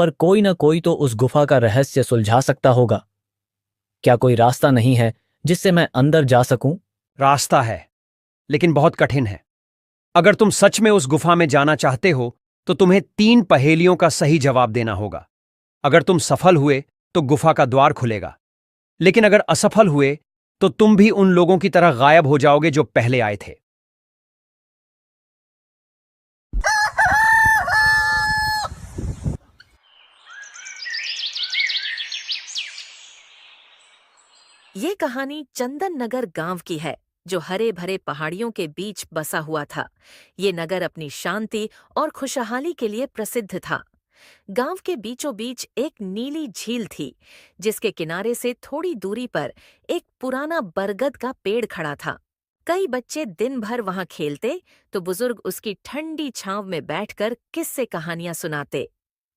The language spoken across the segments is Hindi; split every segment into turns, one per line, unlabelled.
पर कोई ना कोई तो उस गुफा का रहस्य सुलझा सकता होगा। क्या कोई रास्ता नहीं है जिससे मैं अंदर जा सकूं?
रास्ता है, लेकिन बहुत कठिन है। अगर तुम सच में उस गुफा में जाना चाहते हो तो तुम्हें 3 पहेलियों का सही जवाब देना होगा। अगर तुम सफल हुए तो गुफा का द्वार खुलेगा, लेकिन अगर असफल हुए तो तुम भी उन लोगों की तरह गायब हो जाओगे जो पहले आए थे।
ये कहानी चंदन नगर गांव की है, जो हरे भरे पहाड़ियों के बीच बसा हुआ था। ये नगर अपनी शांति और खुशहाली के लिए प्रसिद्ध था। गांव के बीचों बीच एक नीली झील थी, जिसके किनारे से थोड़ी दूरी पर एक पुराना बरगद का पेड़ खड़ा था। कई बच्चे दिन भर वहां खेलते, तो बुजुर्ग उसकी ठंडी छांव में बैठकर किस्से कहानियां सुनाते।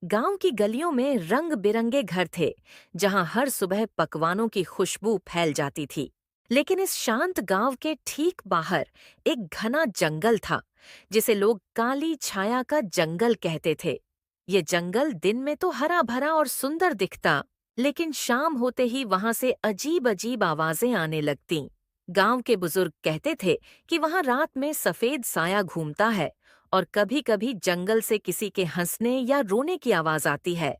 गांव की गलियों में रंग बिरंगे घर थे, जहां हर सुबह पकवानों की खुशबू फैल जाती थी। लेकिन इस शांत गांव के ठीक बाहर एक घना जंगल था, जिसे लोग काली छाया का जंगल कहते थे। ये जंगल दिन में तो हरा भरा और सुंदर दिखता, लेकिन शाम होते ही वहां से अजीब अजीब आवाजें आने लगतीं। गांव के बुजुर्ग कहते थे कि वहां रात में सफेद साया घूमता है, और कभी-कभी जंगल से किसी के हंसने या रोने की आवाज आती है।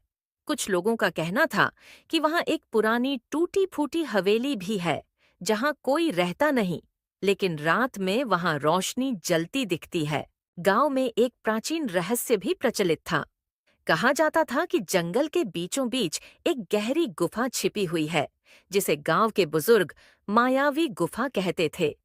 कुछ लोगों का कहना था कि वहां एक पुरानी टूटी-फूटी हवेली भी है, जहां कोई रहता नहीं, लेकिन रात में वहां रोशनी जलती दिखती है। गांव में एक प्राचीन रहस्य भी प्रचलित था। कहा जाता था कि जंगल के बीचों बीच एक गहरी गुफा छिपी हुई है, जिसे गांव के बुजुर्ग मायावी गुफा कहते थे।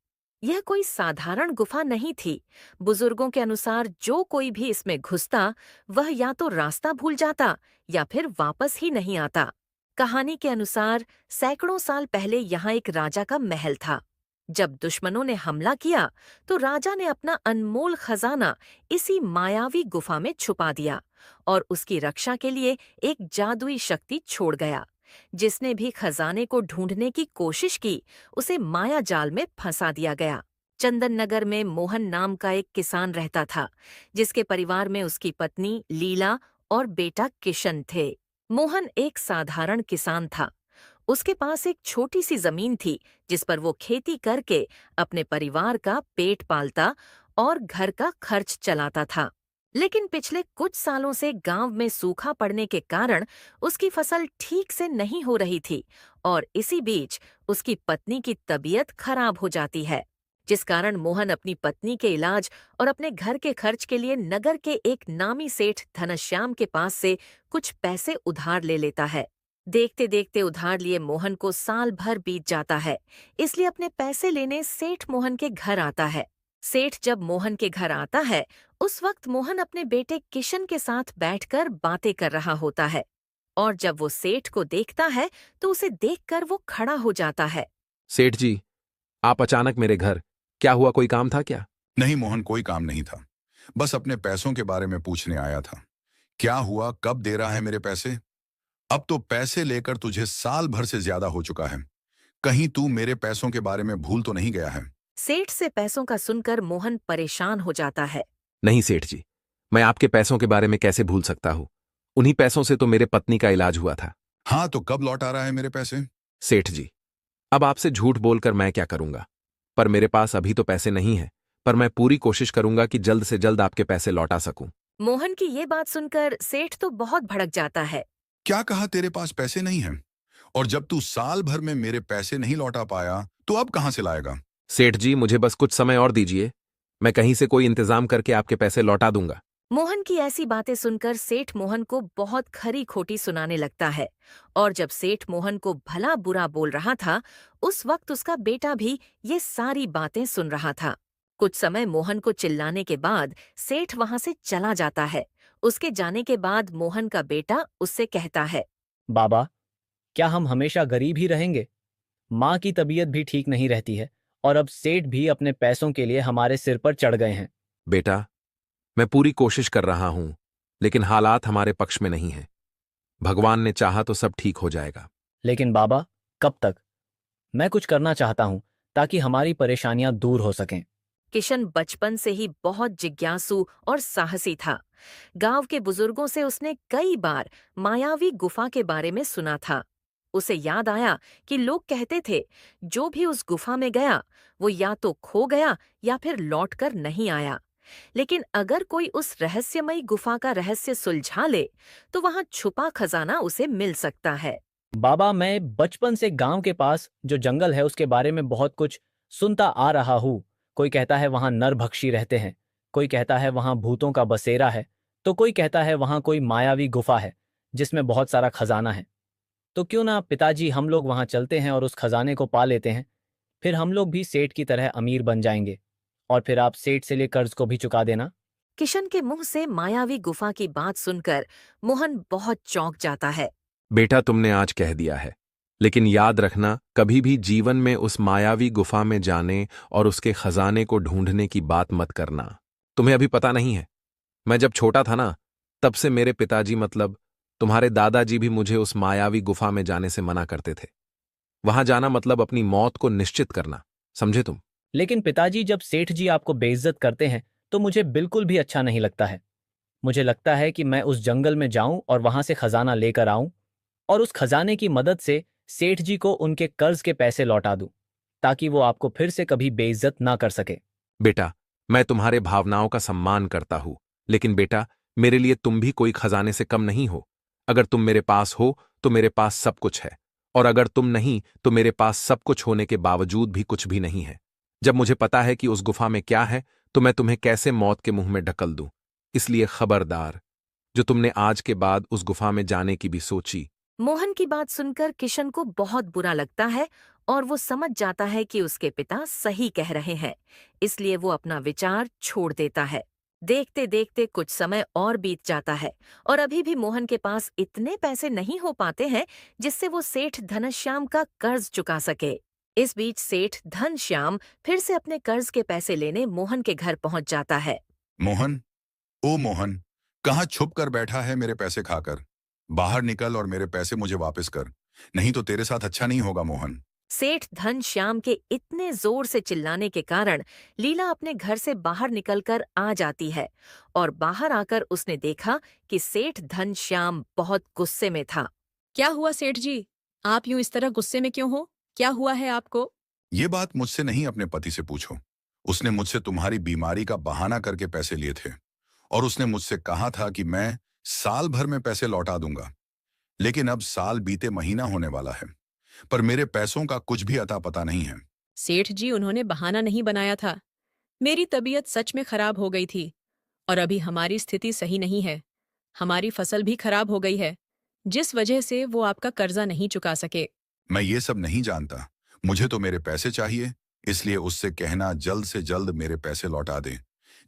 यह कोई साधारण गुफा नहीं थी। बुजुर्गों के अनुसार जो कोई भी इसमें घुसता, वह या तो रास्ता भूल जाता या फिर वापस ही नहीं आता। कहानी के अनुसार सैकड़ों साल पहले यहाँ एक राजा का महल था। जब दुश्मनों ने हमला किया, तो राजा ने अपना अनमोल खजाना इसी मायावी गुफा में छुपा दिया और उसकी रक्षा के लिए एक जादुई शक्ति छोड़ गया। जिसने भी खजाने को ढूंढने की कोशिश की, उसे माया जाल में फंसा दिया गया। चंदन नगर में मोहन नाम का एक किसान रहता था, जिसके परिवार में उसकी पत्नी लीला और बेटा किशन थे। मोहन एक साधारण किसान था। उसके पास एक छोटी सी जमीन थी, जिस पर वो खेती करके अपने परिवार का पेट पालता और घर का खर्च चलाता था। लेकिन पिछले कुछ सालों से गांव में सूखा पड़ने के कारण उसकी फसल ठीक से नहीं हो रही थी, और इसी बीच उसकी पत्नी की तबीयत खराब हो जाती है, जिस कारण मोहन अपनी पत्नी के इलाज और अपने घर के खर्च के लिए नगर के एक नामी सेठ धनश्याम के पास से कुछ पैसे उधार ले लेता है। देखते देखते उधार लिए मोहन को साल भर बीत जाता है, इसलिए अपने पैसे लेने सेठ मोहन के घर आता है। सेठ जब मोहन के घर आता है, उस वक्त मोहन अपने बेटे किशन के साथ बैठकर बातें कर रहा होता है, और जब वो सेठ को देखता है तो उसे देखकर वो खड़ा हो जाता है।
सेठ जी, आप अचानक मेरे घर, क्या हुआ, कोई काम था क्या?
नहीं मोहन, कोई काम नहीं था। बस अपने पैसों के बारे में पूछने आया था। क्या हुआ, कब दे रहा है मेरे पैसे? अब तो पैसे लेकर तुझे साल भर से ज्यादा हो चुका है। कहीं तू मेरे पैसों के बारे में भूल तो नहीं गया है?
सेठ से पैसों का सुनकर मोहन परेशान हो जाता है।
नहीं सेठ जी, मैं आपके पैसों के बारे में कैसे भूल सकता हूँ? उन्हीं पैसों से तो मेरे पत्नी का इलाज हुआ था।
हाँ, तो कब लौट आ रहा है मेरे पैसे?
सेठ जी, अब आपसे झूठ बोलकर मैं क्या करूंगा? पर मेरे पास अभी तो पैसे नहीं है, पर मैं पूरी कोशिश करूंगा कि जल्द से जल्द आपके पैसे लौटा सकूं।
मोहन की ये बात सुनकर सेठ तो बहुत भड़क जाता है।
क्या कहा, तेरे पास पैसे नहीं हैं? और जब तू साल भर में मेरे पैसे नहीं लौटा पाया, तो अब कहां से लाएगा?
सेठ जी, मुझे बस कुछ समय और दीजिए, मैं कहीं से कोई इंतजाम करके आपके पैसे लौटा दूंगा।
मोहन की ऐसी बातें सुनकर सेठ मोहन को बहुत खरी खोटी सुनाने लगता है, और जब सेठ मोहन को भला बुरा बोल रहा था, उस वक्त उसका बेटा भी ये सारी बातें सुन रहा था। कुछ समय मोहन को चिल्लाने के बाद सेठ वहां से चला जाता है। उसके जाने के बाद मोहन का बेटा उससे कहता है,
बाबा, क्या हम हमेशा गरीब ही रहेंगे? माँ की तबीयत भी ठीक नहीं रहती है, और अब सेठ भी अपने पैसों के लिए हमारे सिर पर चढ़ गए हैं।
बेटा, मैं पूरी कोशिश कर रहा हूं, लेकिन हालात हमारे पक्ष में नहीं है। भगवान ने चाहा तो सब ठीक हो जाएगा।
लेकिन बाबा, कब तक? मैं कुछ करना चाहता हूँ ताकि हमारी परेशानियां दूर हो सकें।
किशन बचपन से ही बहुत जिज्ञासु और साहसी था। गांव के बुजुर्गों से उसने कई बार मायावी गुफा के बारे में सुना था। उसे याद आया कि लोग कहते थे जो भी उस गुफा में गया वो या तो खो गया या फिर लौटकर नहीं आया। लेकिन अगर कोई उस रहस्यमयी गुफा का रहस्य सुलझा ले तो वहां छुपा खजाना उसे मिल सकता है।
बाबा, मैं बचपन से गांव के पास जो जंगल है उसके बारे में बहुत कुछ सुनता आ रहा हूँ। कोई कहता है वहां नरभक्षी रहते हैं, कोई कहता है वहां भूतों का बसेरा है, तो कोई कहता है वहां कोई मायावी गुफा है जिसमें बहुत सारा खजाना है। तो क्यों ना पिताजी हम लोग वहां चलते हैं और उस खजाने को पा लेते हैं। फिर हम लोग भी सेठ की तरह अमीर बन जाएंगे और फिर आप सेठ से लिए कर्ज को भी चुका देना।
किशन के मुंह से मायावी गुफा की बात सुनकर मोहन बहुत चौंक जाता है।
बेटा, तुमने आज कह दिया है, लेकिन याद रखना, कभी भी जीवन में उस मायावी गुफा में जाने और उसके खजाने को ढूंढने की बात मत करना। तुम्हें अभी पता नहीं है, मैं जब छोटा था ना, तब से मेरे पिताजी मतलब तुम्हारे दादाजी भी मुझे उस मायावी गुफा में जाने से मना करते थे। वहां जाना मतलब अपनी मौत को निश्चित करना, समझे तुम?
लेकिन पिताजी, जब सेठ जी आपको बेइज्जत करते हैं तो मुझे बिल्कुल भी अच्छा नहीं लगता है। मुझे लगता है कि मैं उस जंगल में जाऊं और वहां से खजाना लेकर आऊं और उस खजाने की मदद से सेठ जी को उनके कर्ज के पैसे लौटा दूं, ताकि वो आपको फिर से कभी बेइज्जत ना कर सके।
बेटा, मैं तुम्हारे भावनाओं का सम्मान करता हूं, लेकिन बेटा, मेरे लिए तुम भी कोई खजाने से कम नहीं हो। अगर तुम मेरे पास हो तो मेरे पास सब कुछ है, और अगर तुम नहीं तो मेरे पास सब कुछ होने के बावजूद भी कुछ भी नहीं है। जब मुझे पता है कि उस गुफा में क्या है तो मैं तुम्हें कैसे मौत के मुंह में ढकल दूं। इसलिए खबरदार, जो तुमने आज के बाद उस गुफा में जाने की भी सोची।
मोहन की बात सुनकर किशन को बहुत बुरा लगता है और वो समझ जाता है कि उसके पिता सही कह रहे हैं। इसलिए वो अपना विचार छोड़ देता है। देखते देखते कुछ समय और बीत जाता है और अभी भी मोहन के पास इतने पैसे नहीं हो पाते हैं जिससे वो सेठ धनश्याम का कर्ज चुका सके। इस बीच सेठ धनश्याम फिर से अपने कर्ज के पैसे लेने मोहन के घर पहुंच जाता है।
मोहन, ओ मोहन, कहाँ छुप कर बैठा है मेरे पैसे खाकर? बाहर निकल और मेरे पैसे मुझे वापस कर, नहीं तो तेरे साथ अच्छा नहीं होगा मोहन।
सेठ धनश्याम के इतने जोर से चिल्लाने के कारण लीला अपने घर से बाहर निकलकर आ जाती है और बाहर आकर उसने देखा कि सेठ धनश्याम बहुत गुस्से में था।
क्या हुआ सेठ जी? आप यूं इस तरह गुस्से में क्यों हो? क्या हुआ है आपको?
ये बात मुझसे नहीं, अपने पति से पूछो। उसने मुझसे तुम्हारी बीमारी का बहाना करके पैसे लिए थे और उसने मुझसे कहा था कि मैं साल भर में पैसे लौटा दूंगा। लेकिन अब साल बीते महीना होने वाला है, पर मेरे पैसों का कुछ भी अता पता नहीं है।
सेठ जी, उन्होंने बहाना नहीं बनाया था। मेरी तबीयत सच में खराब हो गई थी और अभी हमारी स्थिति सही नहीं है। हमारी फसल भी खराब हो गई है, जिस वजह से वो आपका कर्जा नहीं चुका सके।
मैं ये सब नहीं जानता, मुझे तो मेरे पैसे चाहिए। इसलिए उससे कहना जल्द से जल्द मेरे पैसे लौटा दे,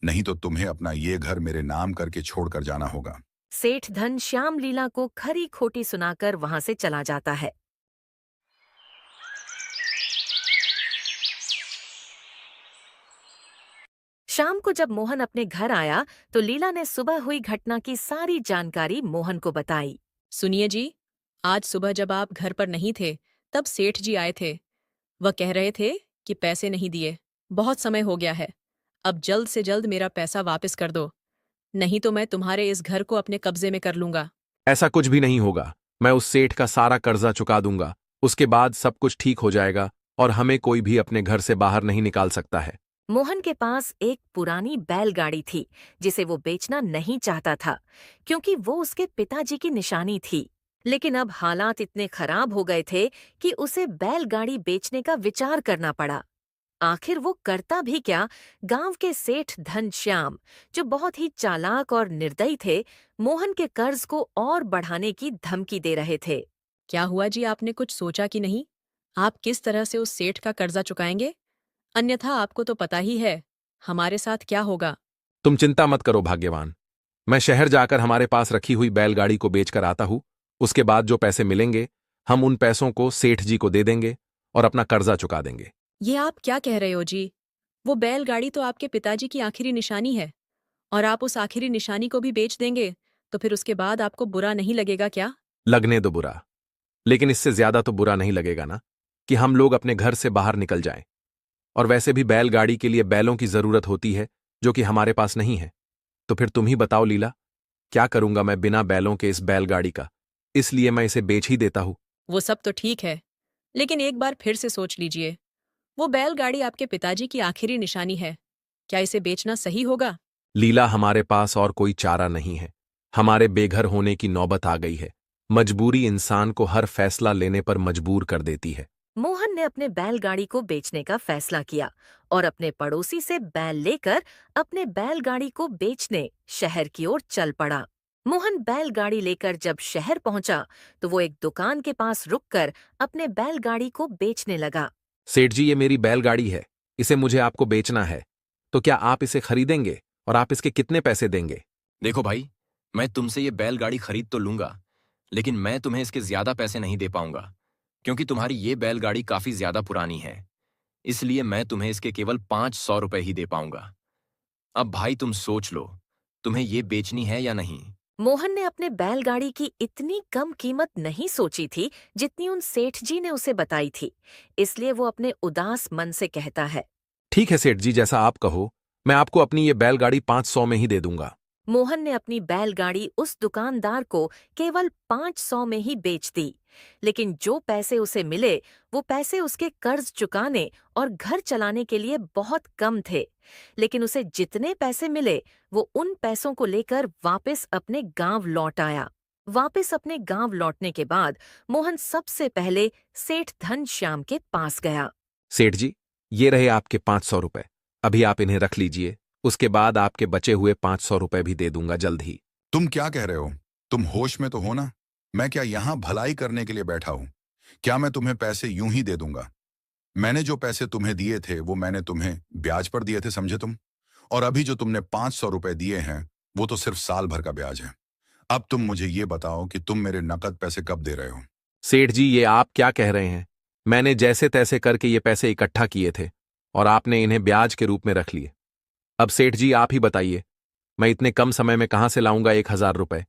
नहीं तो तुम्हें अपना ये घर मेरे नाम करके छोड़कर जाना होगा।
सेठ धनश्याम लीला को खरी खोटी सुनाकर वहां से चला जाता है। शाम को जब मोहन अपने घर आया तो लीला ने सुबह हुई घटना की सारी जानकारी मोहन को बताई।
सुनिए जी, आज सुबह जब आप घर पर नहीं थे, तब सेठ जी आए थे। वह कह रहे थे कि पैसे नहीं दिए, बहुत समय हो गया है। अब जल्द से जल्द मेरा पैसा वापस कर दो, नहीं तो मैं तुम्हारे इस घर को अपने कब्जे में कर लूंगा।
ऐसा कुछ भी नहीं होगा। मैं उस सेठ का सारा कर्जा चुका दूंगा, उसके बाद सब कुछ ठीक हो जाएगा और हमें कोई भी अपने घर से बाहर नहीं निकाल सकता है।
मोहन के पास एक पुरानी बैलगाड़ी थी जिसे वो बेचना नहीं चाहता था क्योंकि वो उसके पिताजी की निशानी थी। लेकिन अब हालात इतने खराब हो गए थे कि उसे बैलगाड़ी बेचने का विचार करना पड़ा। आखिर वो करता भी क्या? गांव के सेठ धनश्याम, जो बहुत ही चालाक और निर्दयी थे, मोहन के कर्ज को और बढ़ाने की धमकी दे रहे थे।
क्या हुआ जी, आपने कुछ सोचा कि नहीं? आप किस तरह से उस सेठ का कर्जा चुकाएंगे? अन्यथा आपको तो पता ही है हमारे साथ क्या होगा।
तुम चिंता मत करो भाग्यवान, मैं शहर जाकर हमारे पास रखी हुई बैलगाड़ी को बेचकर आता हूं। उसके बाद जो पैसे मिलेंगे हम उन पैसों को सेठ जी को दे देंगे और अपना कर्जा चुका देंगे।
ये आप क्या कह रहे हो जी? वो बैलगाड़ी तो आपके पिताजी की आखिरी निशानी है, और आप उस आखिरी निशानी को भी बेच देंगे तो फिर उसके बाद आपको बुरा नहीं लगेगा क्या?
लगने दो बुरा, लेकिन इससे ज्यादा तो बुरा नहीं लगेगा ना कि हम लोग अपने घर से बाहर निकल जाएं। और वैसे भी बैलगाड़ी के लिए बैलों की जरूरत होती है, जो कि हमारे पास नहीं है। तो फिर तुम ही बताओ लीला, क्या करूंगा मैं बिना बैलों के इस बैलगाड़ी का? इसलिए मैं इसे बेच ही देता हूं।
वो सब तो ठीक है, लेकिन एक बार फिर से सोच लीजिए। वो बैलगाड़ी आपके पिताजी की आखिरी निशानी है। क्या इसे बेचना सही होगा?
लीला, हमारे पास और कोई चारा नहीं है। हमारे बेघर होने की नौबत आ गई है। मजबूरी इंसान को हर फैसला लेने पर मजबूर कर देती है।
मोहन ने अपने बैलगाड़ी को बेचने का फैसला किया और अपने पड़ोसी से बैल लेकर अपने बैलगाड़ी को बेचने शहर की ओर चल पड़ा। मोहन बैलगाड़ी लेकर जब शहर पहुंचा तो वो एक दुकान के पास रुककर अपने बैलगाड़ी को बेचने लगा।
सेठ जी, ये मेरी बैलगाड़ी है। इसे मुझे आपको बेचना है। तो क्या आप इसे खरीदेंगे और आप इसके कितने पैसे देंगे?
देखो भाई, मैं तुमसे ये बैलगाड़ी खरीद तो लूंगा, लेकिन मैं तुम्हें इसके ज्यादा पैसे नहीं दे पाऊंगा, क्योंकि तुम्हारी ये बैलगाड़ी काफी ज्यादा पुरानी है। इसलिए मैं तुम्हें इसके केवल 500 रुपए ही दे पाऊंगा। अब भाई तुम सोच लो, तुम्हें ये बेचनी है या नहीं?
मोहन ने अपने बैलगाड़ी की इतनी कम कीमत नहीं सोची थी जितनी उन सेठ जी ने उसे बताई थी। इसलिए वो अपने उदास मन से कहता है।
ठीक है सेठ जी, जैसा आप कहो। मैं आपको अपनी ये बैलगाड़ी 500 में ही दे दूंगा।
मोहन ने अपनी बैलगाड़ी उस दुकानदार को केवल 500 में ही बेच दी। लेकिन जो पैसे उसे मिले वो पैसे उसके कर्ज चुकाने और घर चलाने के लिए बहुत कम थे। लेकिन उसे जितने पैसे मिले वो उन पैसों को लेकर वापस अपने गांव लौट आया। वापस अपने गांव लौटने के बाद मोहन सबसे पहले सेठ घनश्याम के पास गया।
सेठ जी, ये रहे आपके 500 रुपए। अभी आप इन्हें रख लीजिए। उसके बाद आपके बचे हुए 500 रुपए भी दे दूंगा जल्द ही।
तुम क्या कह रहे हो? तुम होश में तो हो ना? मैं क्या यहाँ भलाई करने के लिए बैठा हूं? क्या मैं तुम्हें पैसे यूं ही दे दूंगा? मैंने जो पैसे तुम्हें दिए थे वो मैंने तुम्हें ब्याज पर दिए थे, समझे तुम? और अभी जो तुमने 500 रुपए दिए हैं वो तो सिर्फ साल भर का ब्याज है। अब तुम मुझे ये बताओ कि तुम मेरे नकद पैसे कब दे रहे हो?
सेठ जी, ये आप क्या कह रहे हैं? मैंने जैसे तैसे करके ये पैसे इकट्ठा किए थे और आपने इन्हें ब्याज के रूप में रख लिए। अब सेठ जी आप ही बताइए, मैं इतने कम समय में कहां से लाऊंगा 1000 रुपए?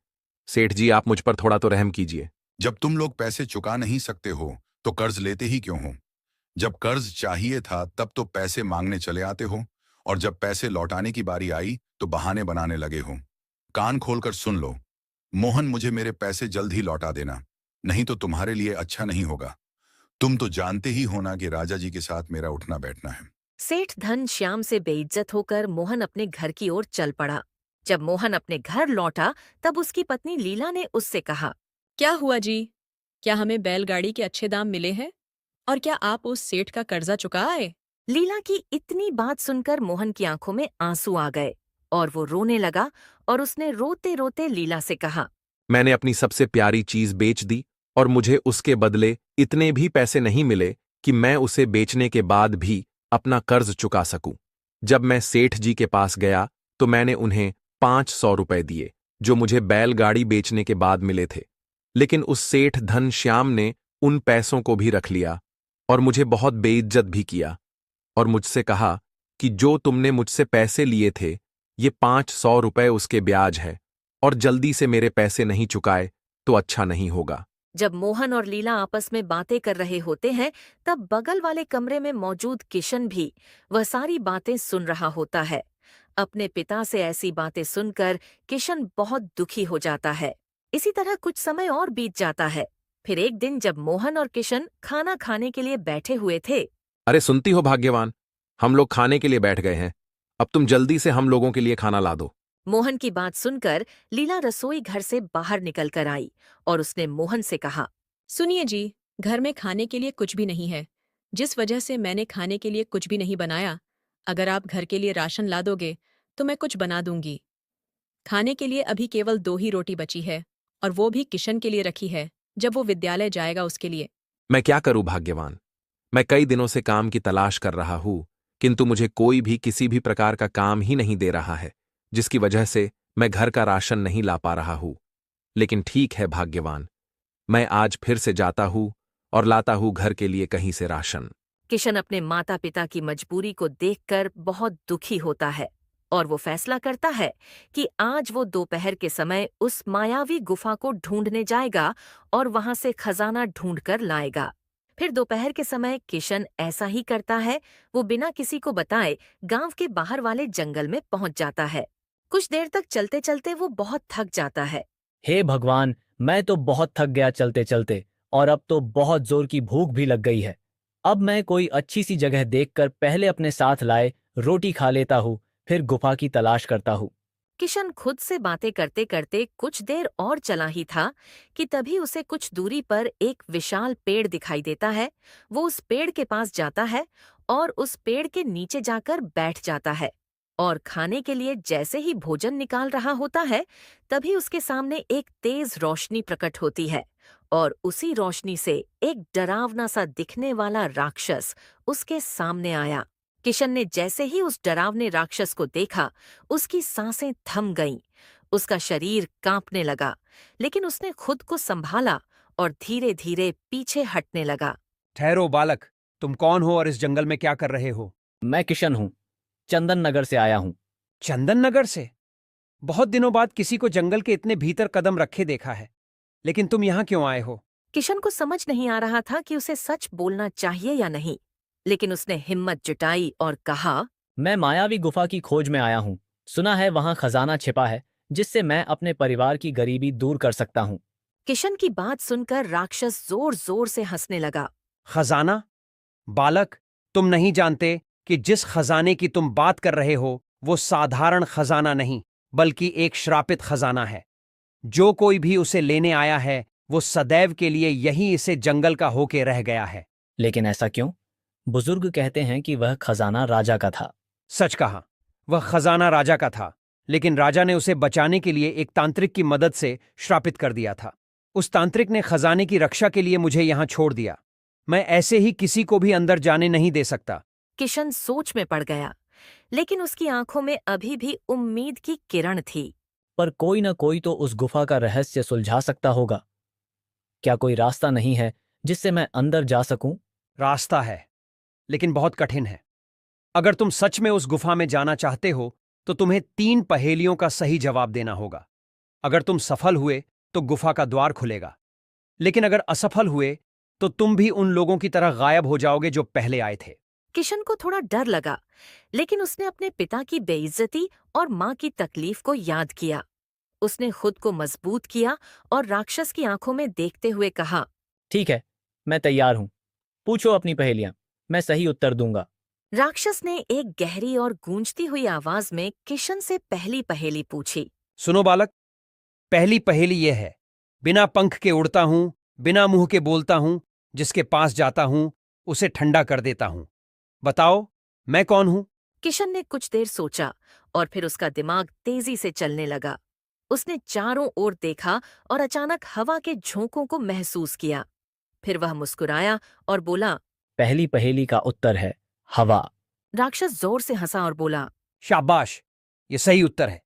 सेठ जी, आप मुझ पर थोड़ा तो रहम कीजिए।
जब तुम लोग पैसे चुका नहीं सकते हो तो कर्ज लेते ही क्यों हो? जब कर्ज चाहिए था तब तो पैसे मांगने चले आते हो, और जब पैसे लौटाने की बारी आई तो बहाने बनाने लगे हो। कान खोलकर सुन लो, मोहन, मुझे मेरे पैसे जल्द ही लौटा देना, नहीं तो तुम्हारे लिए अच्छा नहीं होगा। तुम तो जानते ही हो ना कि राजा जी के साथ मेरा उठना बैठना है।
सेठ घनश्याम से बेइज्जत होकर मोहन अपने घर की ओर चल पड़ा। जब मोहन अपने घर लौटा तब उसकी पत्नी लीला ने उससे कहा।
क्या हुआ जी? क्या हमें बैलगाड़ी के अच्छे दाम मिले हैं? और क्या आप उस सेठ का कर्जा चुका आए?
लीला की इतनी बात सुनकर मोहन की आंखों में आंसू आ गए और वो रोने लगा और उसने रोते रोते लीला से कहा।
मैंने अपनी सबसे प्यारी चीज बेच दी और मुझे उसके बदले इतने भी पैसे नहीं मिले कि मैं उसे बेचने के बाद भी अपना कर्ज चुका सकूं। जब मैं सेठ जी के पास गया तो मैंने उन्हें 500 रुपए दिए, जो मुझे बैलगाड़ी बेचने के बाद मिले थे। लेकिन उस सेठ घनश्याम ने उन पैसों को भी रख लिया और मुझे बहुत बेइज्जत भी किया और मुझसे कहा कि जो तुमने मुझसे पैसे लिए थे, ये 500 रुपए उसके ब्याज है, और जल्दी से मेरे पैसे नहीं चुकाए तो अच्छा नहीं होगा।
जब मोहन और लीला आपस में बातें कर रहे होते हैं तब बगल वाले कमरे में मौजूद किशन भी वह सारी बातें सुन रहा होता है। अपने पिता से ऐसी बातें सुनकर किशन बहुत दुखी हो जाता है। इसी तरह कुछ समय और बीत जाता है। फिर एक दिन जब मोहन और किशन खाना खाने के लिए बैठे हुए थे।
अरे सुनती हो भाग्यवान, हम लोग खाने के लिए बैठ गए हैं। अब तुम जल्दी से हम लोगों के लिए खाना ला दो।
मोहन की बात सुनकर लीला रसोई घर से बाहर निकल कर आई और उसने मोहन से कहा।
सुनिए जी, घर में खाने के लिए कुछ भी नहीं है, जिस वजह से मैंने खाने के लिए कुछ भी नहीं बनाया। अगर आप घर के लिए राशन ला दोगे तो मैं कुछ बना दूंगी। खाने के लिए अभी केवल 2 ही रोटी बची है, और वो भी किशन के लिए रखी है, जब वो विद्यालय जाएगा उसके लिए।
मैं क्या करूं भाग्यवान? मैं कई दिनों से काम की तलाश कर रहा हूं, किंतु मुझे कोई भी किसी भी प्रकार का काम ही नहीं दे रहा है, जिसकी वजह से मैं घर का राशन नहीं ला पा रहा हूं। लेकिन ठीक है भाग्यवान, मैं आज फिर से जाता हूं और लाता हूं घर के लिए कहीं से राशन।
किशन अपने माता पिता की मजबूरी को देखकर बहुत दुखी होता है और वो फैसला करता है कि आज वो दोपहर के समय उस मायावी गुफा को ढूंढने जाएगा और वहां से खजाना ढूंढकर लाएगा। फिर दोपहर के समय किशन ऐसा ही करता है। वो बिना किसी को बताए गांव के बाहर वाले जंगल में पहुंच जाता है। कुछ देर तक चलते चलते वो बहुत थक जाता है।
हे भगवान, मैं तो बहुत थक गया चलते चलते, और अब तो बहुत जोर की भूख भी लग गई है। अब मैं कोई अच्छी सी जगह देखकर पहले अपने साथ लाए रोटी खा लेता हूँ, फिर गुफा की तलाश करता हूँ।
किशन खुद से बातें करते करते कुछ देर और चला ही था कि तभी उसे कुछ दूरी पर एक विशाल पेड़ दिखाई देता है। वो उस पेड़ के पास जाता है और उस पेड़ के नीचे जाकर बैठ जाता है, और खाने के लिए जैसे ही भोजन निकाल रहा होता है, तभी उसके सामने एक तेज रोशनी प्रकट होती है, और उसी रोशनी से एक डरावना सा दिखने वाला राक्षस उसके सामने आया। किशन ने जैसे ही उस डरावने राक्षस को देखा, उसकी सांसें थम गईं, उसका शरीर कांपने लगा, लेकिन उसने खुद को संभाला और धीरे धीरे पीछे हटने लगा।
ठहरो बालक, तुम कौन हो और इस जंगल में क्या कर रहे हो?
मैं किशन हूँ, चंदन नगर से आया हूँ।
चंदन नगर से? बहुत दिनों बाद किसी को जंगल के इतने भीतर कदम रखे देखा है, लेकिन तुम यहाँ क्यों आए हो?
किशन को समझ नहीं आ रहा था कि उसे सच बोलना चाहिए या नहीं, लेकिन उसने हिम्मत जुटाई और कहा,
मैं मायावी गुफा की खोज में आया हूँ। सुना है वहाँ खजाना छिपा है, जिससे मैं अपने परिवार की गरीबी दूर कर सकता हूँ।
किशन की बात सुनकर राक्षस जोर जोर से हंसने लगा।
खजाना? बालक, तुम नहीं जानते कि जिस खजाने की तुम बात कर रहे हो वो साधारण खजाना नहीं, बल्कि एक श्रापित खजाना है। जो कोई भी उसे लेने आया है वो सदैव के लिए यहीं इसे जंगल का होके रह गया है।
लेकिन ऐसा क्यों? बुजुर्ग कहते हैं कि वह खजाना राजा का था।
सच कहा, वह खजाना राजा का था, लेकिन राजा ने उसे बचाने के लिए एक तांत्रिक की मदद से श्रापित कर दिया था। उस तांत्रिक ने खजाने की रक्षा के लिए मुझे यहां छोड़ दिया। मैं ऐसे ही किसी को भी अंदर जाने नहीं दे सकता।
किशन सोच में पड़ गया, लेकिन उसकी आंखों में अभी भी उम्मीद की किरण थी।
पर कोई न कोई तो उस गुफा का रहस्य सुलझा सकता होगा। क्या कोई रास्ता नहीं है जिससे मैं अंदर जा सकूं?
रास्ता है, लेकिन बहुत कठिन है। अगर तुम सच में उस गुफा में जाना चाहते हो तो तुम्हें 3 पहेलियों का सही जवाब देना होगा। अगर तुम सफल हुए तो गुफा का द्वार खुलेगा, लेकिन अगर असफल हुए तो तुम भी उन लोगों की तरह गायब हो जाओगे जो पहले आए थे।
किशन को थोड़ा डर लगा, लेकिन उसने अपने पिता की बेइज्जती और माँ की तकलीफ को याद किया। उसने खुद को मजबूत किया और राक्षस की आंखों में देखते हुए कहा,
ठीक है, मैं तैयार हूं। पूछो अपनी पहेलियां, मैं सही उत्तर दूंगा।
राक्षस ने एक गहरी और गूंजती हुई आवाज में किशन से पहली पहेली पूछी।
सुनो बालक, पहली पहेली यह है, बिना पंख के उड़ता हूं, बिना मुंह के बोलता हूं, जिसके पास जाता हूं उसे ठंडा कर देता हूं। बताओ, मैं कौन हूं?
किशन ने कुछ देर सोचा और फिर उसका दिमाग तेजी से चलने लगा। उसने चारों ओर देखा और अचानक हवा के झोंकों को महसूस किया। फिर वह मुस्कुराया और बोला,
पहली पहेली का उत्तर है हवा।
राक्षस जोर से हंसा और बोला,
शाबाश, ये सही उत्तर है,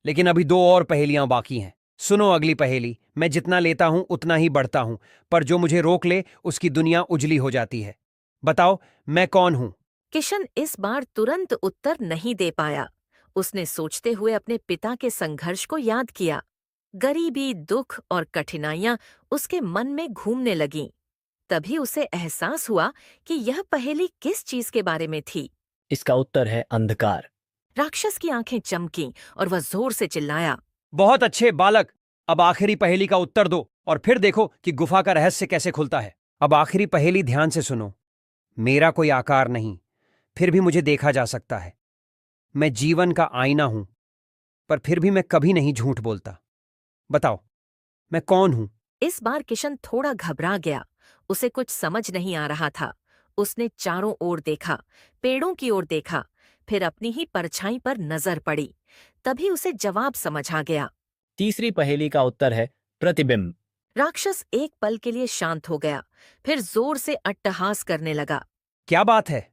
लेकिन अभी 2 और पहेलियां बाकी हैं। सुनो अगली पहेली। मैं जितना लेता हूं उतना ही बढ़ता हूं, पर जो मुझे रोक ले उसकी दुनिया उजली हो जाती है। बताओ, मैं कौन हूं?
किशन इस बार तुरंत उत्तर नहीं दे पाया। उसने सोचते हुए अपने पिता के संघर्ष को याद किया। गरीबी, दुख और कठिनाइयां उसके मन में घूमने लगीं। तभी उसे एहसास हुआ कि यह पहेली किस चीज के बारे में थी।
इसका उत्तर है अंधकार।
राक्षस की आंखें चमकीं और वह जोर से चिल्लाया,
बहुत अच्छे बालक, अब आखिरी पहेली का उत्तर दो और फिर देखो कि गुफा का रहस्य कैसे खुलता है। अब आखिरी पहेली ध्यान से सुनो। मेरा कोई आकार नहीं, फिर भी मुझे देखा जा सकता है। मैं जीवन का आईना हूं, पर फिर भी मैं कभी नहीं झूठ बोलता। बताओ, मैं कौन हूं?
इस बार किशन थोड़ा घबरा गया। उसे कुछ समझ नहीं आ रहा था। उसने चारों ओर देखा, पेड़ों की ओर देखा, फिर अपनी ही परछाई पर नजर पड़ी। तभी उसे जवाब समझ आ गया।
तीसरी पहेली का उत्तर है प्रतिबिंब।
राक्षस एक पल के लिए शांत हो गया, फिर जोर से अट्टहास करने लगा।
क्या बात है,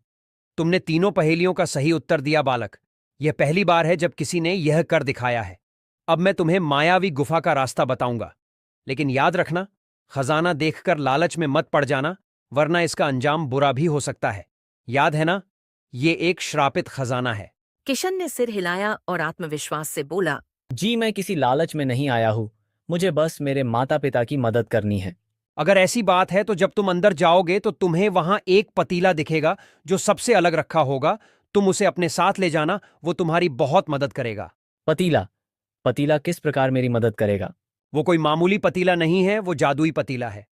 तुमने तीनों पहेलियों का सही उत्तर दिया बालक। यह पहली बार है जब किसी ने यह कर दिखाया है। अब मैं तुम्हें मायावी गुफा का रास्ता बताऊंगा, लेकिन याद रखना, खजाना देखकर लालच में मत पड़ जाना, वरना इसका अंजाम बुरा भी हो सकता है। याद है ना, ये एक श्रापित खजाना है।
किशन ने सिर हिलाया और आत्मविश्वास से बोला,
जी, मैं किसी लालच में नहीं आया हूँ। मुझे बस मेरे माता पिता की मदद करनी है।
अगर ऐसी बात है तो जब तुम अंदर जाओगे तो तुम्हें वहां एक पतीला दिखेगा जो सबसे अलग रखा होगा। तुम उसे अपने साथ ले जाना, वो तुम्हारी बहुत मदद करेगा।
पतीला? पतीला किस प्रकार मेरी मदद करेगा?
वो कोई मामूली पतीला नहीं है, वो जादुई पतीला है।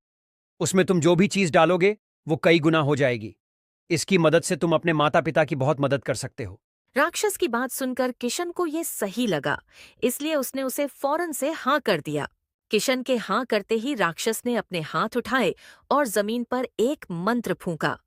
उसमें तुम जो भी चीज डालोगे वो कई गुना हो जाएगी। इसकी मदद से तुम अपने माता पिता की बहुत मदद कर सकते हो।
राक्षस की बात सुनकर किशन को ये सही लगा, इसलिए उसने उसे फौरन से हाँ कर दिया। किशन के हाँ करते ही राक्षस ने अपने हाथ उठाए और जमीन पर एक मंत्र फूंका।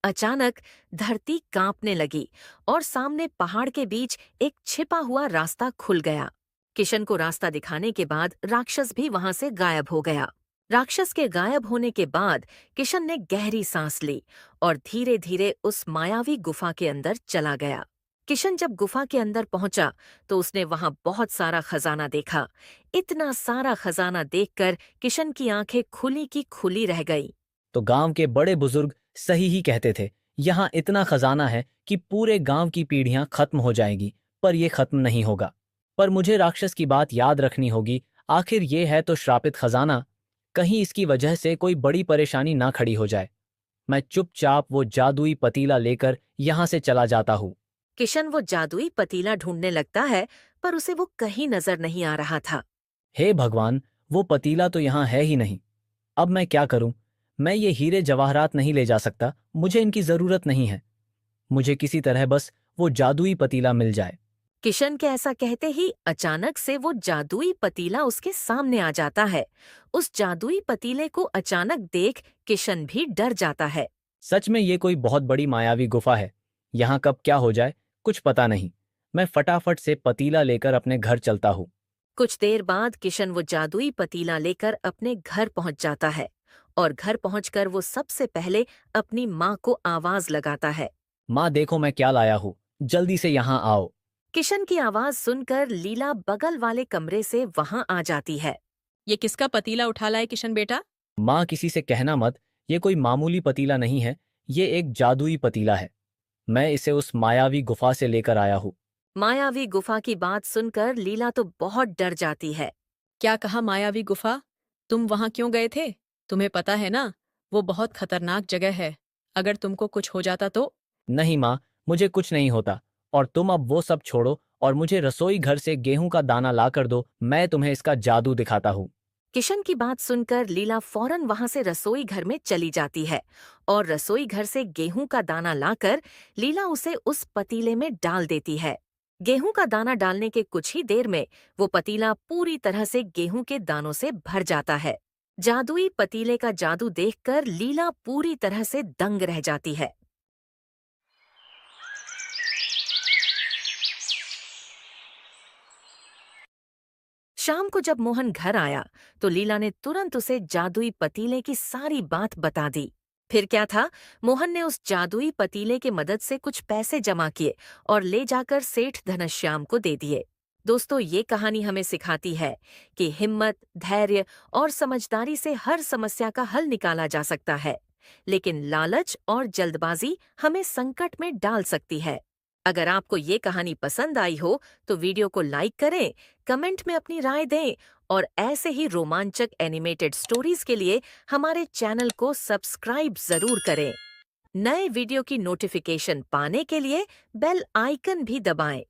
अचानक धरती कांपने लगी और सामने पहाड़ के बीच एक छिपा हुआ रास्ता खुल गया। किशन को रास्ता दिखाने के बाद राक्षस भी वहां से गायब हो गया। राक्षस के गायब होने के बाद किशन ने गहरी सांस ली और धीरे धीरे उस मायावी गुफा के अंदर चला गया। किशन जब गुफा के अंदर पहुंचा तो उसने वहां बहुत सारा खजाना देखा। इतना सारा खजाना देखकर किशन की आंखें खुली की खुली रह गई।
तो गांव के बड़े बुजुर्ग सही ही कहते थे, यहाँ इतना खजाना है कि पूरे गांव की पीढ़ियां खत्म हो जाएगी, पर यह खत्म नहीं होगा। पर मुझे राक्षस की बात याद रखनी होगी। आखिर ये है तो श्रापित खजाना, कहीं इसकी वजह से कोई बड़ी परेशानी ना खड़ी हो जाए। मैं चुपचाप वो जादुई पतीला लेकर यहाँ से चला जाता हूँ।
किशन वो जादुई पतीला ढूंढने लगता है, पर उसे वो कहीं नजर नहीं आ रहा था।
हे भगवान, वो पतीला तो यहाँ है ही नहीं। अब मैं क्या करूं? मैं ये हीरे जवाहरात नहीं ले जा सकता, मुझे इनकी जरूरत नहीं है। मुझे किसी तरह बस वो जादुई पतीला मिल जाए।
किशन के ऐसा कहते ही अचानक से वो जादुई पतीला उसके सामने आ जाता है। उस जादुई पतीले को अचानक देख किशन भी डर जाता है।
सच में ये कोई बहुत बड़ी मायावी गुफा है। यहाँ कब क्या हो जाए कुछ पता नहीं। मैं फटाफट से पतीला लेकर अपने घर चलता हूँ।
कुछ देर बाद किशन वो जादुई पतीला लेकर अपने घर पहुंच जाता है और घर पहुंचकर वो सबसे पहले अपनी माँ को आवाज लगाता है।
माँ देखो मैं क्या लाया हूँ, जल्दी से यहाँ आओ।
किशन की आवाज सुनकर लीला बगल वाले कमरे से वहां आ जाती है।
ये किसका पतीला उठा लाए किशन बेटा?
माँ किसी से कहना मत, ये कोई मामूली पतीला नहीं है, ये एक जादुई पतीला है। मैं इसे उस मायावी गुफा से लेकर आया हूँ।
मायावी गुफा की बात सुनकर लीला तो बहुत डर जाती है।
क्या कहा मायावी गुफा? तुम वहां क्यों गए थे? तुम्हें पता है ना, वो बहुत खतरनाक जगह है। अगर तुमको कुछ हो जाता तो?
नहीं माँ, मुझे कुछ नहीं होता। और तुम अब वो सब छोड़ो और मुझे रसोई घर से गेहूं का दाना ला कर दो, मैं तुम्हें इसका जादू दिखाता हूँ।
किशन की बात सुनकर लीला फौरन वहां से रसोई घर में चली जाती है और रसोई घर से गेहूं का दाना लाकर लीला उसे उस पतीले में डाल देती है। गेहूं का दाना डालने के कुछ ही देर में वो पतीला पूरी तरह से गेहूं के दानों से भर जाता है। जादुई पतीले का जादू देखकर लीला पूरी तरह से दंग रह जाती है। शाम को जब मोहन घर आया तो लीला ने तुरंत उसे जादुई पतीले की सारी बात बता दी। फिर क्या था, मोहन ने उस जादुई पतीले की मदद से कुछ पैसे जमा किए और ले जाकर सेठ घनश्याम को दे दिए। दोस्तों, ये कहानी हमें सिखाती है कि हिम्मत, धैर्य और समझदारी से हर समस्या का हल निकाला जा सकता है, लेकिन लालच और जल्दबाजी हमें संकट में डाल सकती है। अगर आपको ये कहानी पसंद आई हो तो वीडियो को लाइक करें, कमेंट में अपनी राय दें और ऐसे ही रोमांचक एनिमेटेड स्टोरीज के लिए हमारे चैनल को सब्सक्राइब जरूर करें। नए वीडियो की नोटिफिकेशन पाने के लिए बेल आइकन भी दबाएं।